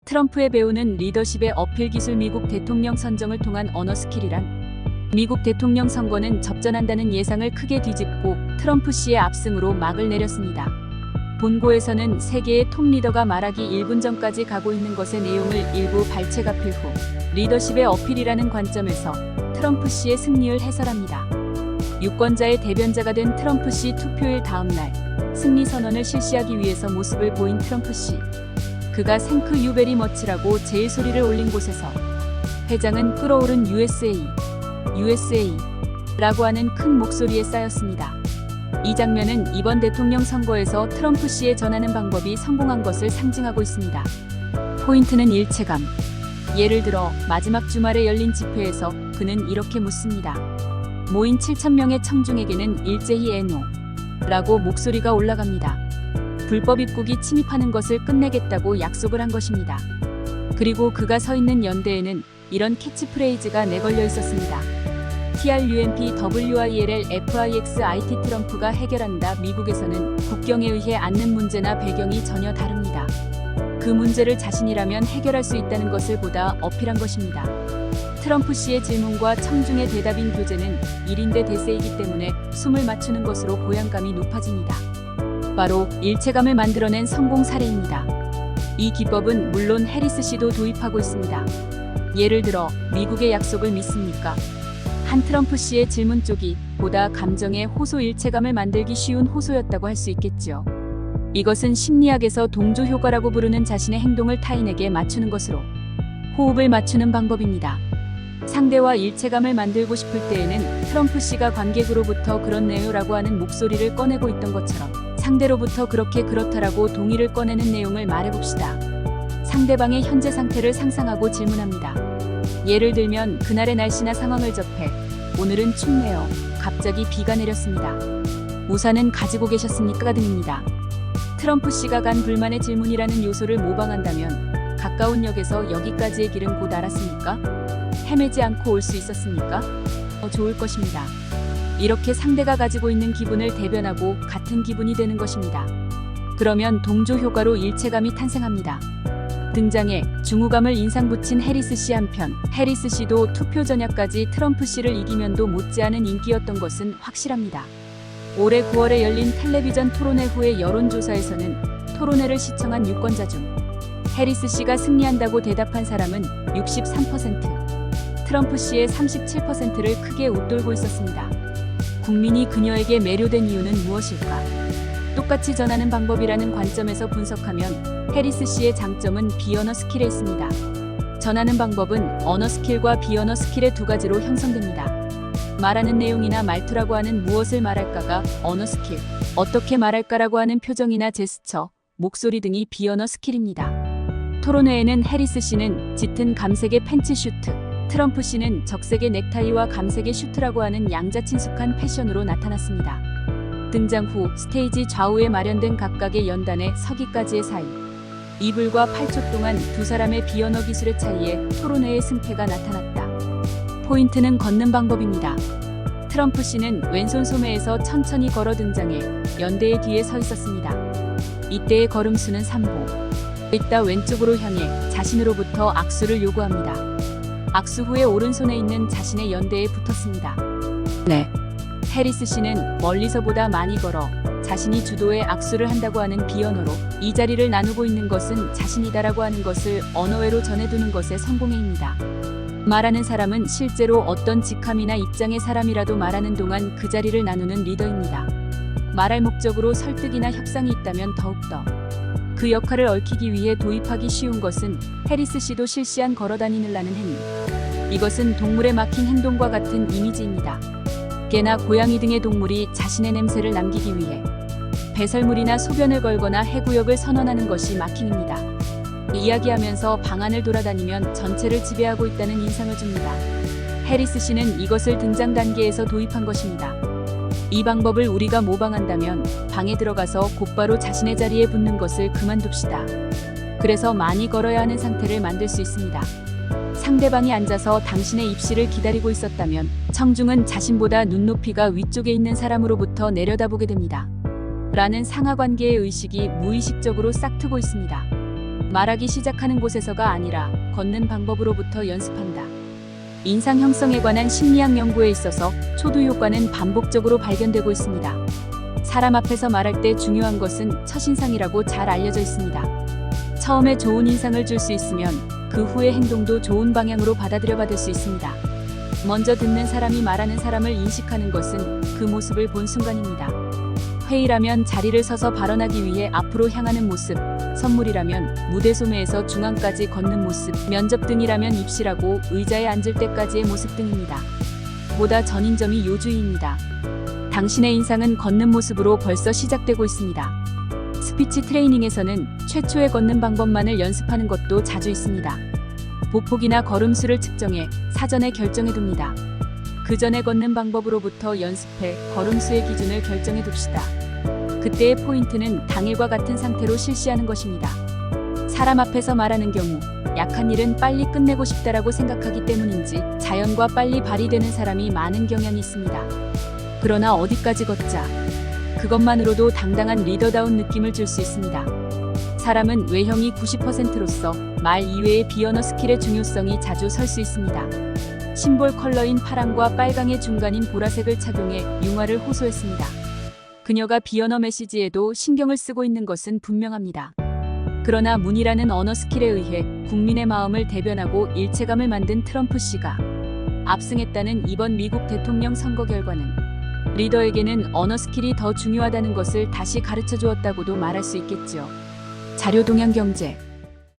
트럼프의 배우는 리더십의 어필 기술. 미국 대통령 선정을 통한 언어 스킬이란 미국 대통령 선거는 접전한다는 예상을 크게 뒤집고 트럼프 씨의 압승으로 막을 내렸습니다. 본고에서는 세계의 톱 리더가 말하기 1분 전까지 가고 있는 것의 내용을 일부 발췌가필 후 리더십의 어필이라는 관점에서 트럼프 씨의 승리를 해설합니다. 유권자의 대변자가 된 트럼프 씨. 투표일 다음 날 승리 선언을 실시하기 위해서 모습을 보인 트럼프 씨. 그가 생크 유 베리 머치라고 제일 소리를 올린 곳에서 회장은 끓어오른 USA 라고 하는 큰 목소리에 쌓였습니다. 이 장면은 이번 대통령 선거에서 트럼프 씨의 전하는 방법이 성공한 것을 상징하고 있습니다. 포인트는 일체감. 예를 들어 마지막 주말에 열린 집회에서 그는 이렇게 묻습니다. 모인 7,000명의 청중에게는 일제히 에노 라고 목소리가 올라갑니다. 불법 입국이 침입하는 것을 끝내겠다고 약속을 한 것입니다. 그리고 그가 서 있는 연대에는 이런 캐치프레이즈가 내걸려 있었습니다. TRUMP WILL FIXIT 트럼프가 해결한다. 미국에서는 국경에 의해 앉는 문제나 배경이 전혀 다릅니다. 그 문제를 자신이라면 해결할 수 있다는 것을 보다 어필한 것입니다. 트럼프 씨의 질문과 청중의 대답인 교재는 1인대 대세이기 때문에 숨을 맞추는 것으로 보양감이 높아집니다. 바로 일체감을 만들어낸 성공 사례입니다. 이 기법은 물론 해리스 씨도 도입하고 있습니다. 예를 들어 미국의 약속을 믿습니까? 한 트럼프 씨의 질문 쪽이 보다 감정의 호소. 일체감을 만들기 쉬운 호소였다고 할 수 있겠죠. 이것은 심리학에서 동조 효과라고 부르는 자신의 행동을 타인에게 맞추는 것으로 호흡을 맞추는 방법입니다. 상대와 일체감을 만들고 싶을 때에는 트럼프 씨가 관객으로부터 그렇네요라고 하는 목소리를 꺼내고 있던 것처럼 상대로부터 그렇게 그렇다라고 동의를 꺼내는 내용을 말해봅시다. 상대방의 현재 상태를 상상하고 질문합니다. 예를 들면 그날의 날씨나 상황을 접해 오늘은 춥네요. 갑자기 비가 내렸습니다. 우산은 가지고 계셨습니까? 등입니다. 트럼프 씨가 간 불만의 질문이라는 요소를 모방한다면 가까운 역에서 여기까지의 길은 곧 알았습니까? 헤매지 않고 올 수 있었습니까? 좋을 것입니다. 이렇게 상대가 가지고 있는 기분을 대변하고 같은 기분이 되는 것입니다. 그러면 동조 효과로 일체감이 탄생합니다. 등장에 중후감을 인상 붙인 해리스 씨. 한편 해리스 씨도 투표 전야까지 트럼프 씨를 이기면도 못지않은 인기였던 것은 확실합니다. 올해 9월에 열린 텔레비전 토론회 후의 여론조사에서는 토론회를 시청한 유권자 중 해리스 씨가 승리한다고 대답한 사람은 63%, 트럼프 씨의 37%를 크게 웃돌고 있었습니다. 국민이 그녀에게 매료된 이유는 무엇일까? 똑같이 전하는 방법이라는 관점에서 분석하면 해리스 씨의 장점은 비언어 스킬에 있습니다. 전하는 방법은 언어 스킬과 비언어 스킬의 두 가지로 형성됩니다. 말하는 내용이나 말투라고 하는 무엇을 말할까가 언어 스킬, 어떻게 말할까라고 하는 표정이나 제스처, 목소리 등이 비언어 스킬입니다. 토론회에는 해리스 씨는 짙은 감색의 팬츠 슈트, 트럼프 씨는 적색의 넥타이와 감색의 슈트라고 하는 양자친숙한 패션으로 나타났습니다. 등장 후 스테이지 좌우에 마련된 각각의 연단에 서기까지의 사이, 2불과 8초 동안 두 사람의 비언어 기술의 차이에 토론회의 승패가 나타났다. 포인트는 걷는 방법입니다. 트럼프 씨는 왼손 소매에서 천천히 걸어 등장해 연대의 뒤에 서 있었습니다. 이때의 걸음수는 3보. 이따 왼쪽으로 향해 자신으로부터 악수를 요구합니다. 악수 후에 오른손에 있는 자신의 연대에 붙었습니다. 네. 해리스 씨는 멀리서보다 많이 걸어 자신이 주도해 악수를 한다고 하는 비언어로 이 자리를 나누고 있는 것은 자신이다라고 하는 것을 언어외로 전해두는 것의 성공입니다. 말하는 사람은 실제로 어떤 직함이나 입장의 사람이라도 말하는 동안 그 자리를 나누는 리더입니다. 말할 목적으로 설득이나 협상이 있다면 더욱더 그 역할을 얽히기 위해 도입하기 쉬운 것은 해리스 씨도 실시한 걸어다니느라는 행위. 이것은 동물의 마킹 행동과 같은 이미지입니다. 개나 고양이 등의 동물이 자신의 냄새를 남기기 위해 배설물이나 소변을 걸거나 해구역을 선언하는 것이 마킹입니다. 이야기하면서 방 안을 돌아다니면 전체를 지배하고 있다는 인상을 줍니다. 해리스 씨는 이것을 등장 단계에서 도입한 것입니다. 이 방법을 우리가 모방한다면 방에 들어가서 곧바로 자신의 자리에 붙는 것을 그만둡시다. 그래서 많이 걸어야 하는 상태를 만들 수 있습니다. 상대방이 앉아서 당신의 입시를 기다리고 있었다면 청중은 자신보다 눈높이가 위쪽에 있는 사람으로부터 내려다보게 됩니다. 라는 상하관계의 의식이 무의식적으로 싹트고 있습니다. 말하기 시작하는 곳에서가 아니라 걷는 방법으로부터 연습한다. 인상 형성에 관한 심리학 연구에 있어서 초두 효과는 반복적으로 발견되고 있습니다. 사람 앞에서 말할 때 중요한 것은 첫인상이라고 잘 알려져 있습니다. 처음에 좋은 인상을 줄 수 있으면 그 후의 행동도 좋은 방향으로 받아들여 받을 수 있습니다. 먼저 듣는 사람이 말하는 사람을 인식하는 것은 그 모습을 본 순간입니다. 회의라면 자리를 서서 발언하기 위해 앞으로 향하는 모습, 선물이라면 무대 소매에서 중앙까지 걷는 모습, 면접 등이라면 입실하고 의자에 앉을 때까지의 모습 등입니다. 보다 전인점이 요주의입니다. 당신의 인상은 걷는 모습으로 벌써 시작되고 있습니다. 스피치 트레이닝에서는 최초의 걷는 방법만을 연습하는 것도 자주 있습니다. 보폭이나 걸음수를 측정해 사전에 결정해 둡니다. 그 전에 걷는 방법으로부터 연습해 걸음수의 기준을 결정해 둡시다. 그때의 포인트는 당일과 같은 상태로 실시하는 것입니다. 사람 앞에서 말하는 경우 약한 일은 빨리 끝내고 싶다라고 생각하기 때문인지 자연과 빨리 발휘되는 사람이 많은 경향이 있습니다. 그러나 어디까지 걷자. 그것만으로도 당당한 리더다운 느낌을 줄 수 있습니다. 사람은 외형이 90%로서 말 이외의 비언어 스킬의 중요성이 자주 설 수 있습니다. 심볼 컬러인 파랑과 빨강의 중간인 보라색을 착용해 융화를 호소했습니다. 그녀가 비언어 메시지에도 신경을 쓰고 있는 것은 분명합니다. 그러나 문이라는 언어 스킬에 의해 국민의 마음을 대변하고 일체감을 만든 트럼프 씨가 압승했다는 이번 미국 대통령 선거 결과는 리더에게는 언어 스킬이 더 중요하다는 것을 다시 가르쳐 주었다고도 말할 수 있겠죠. 자료 동향 경제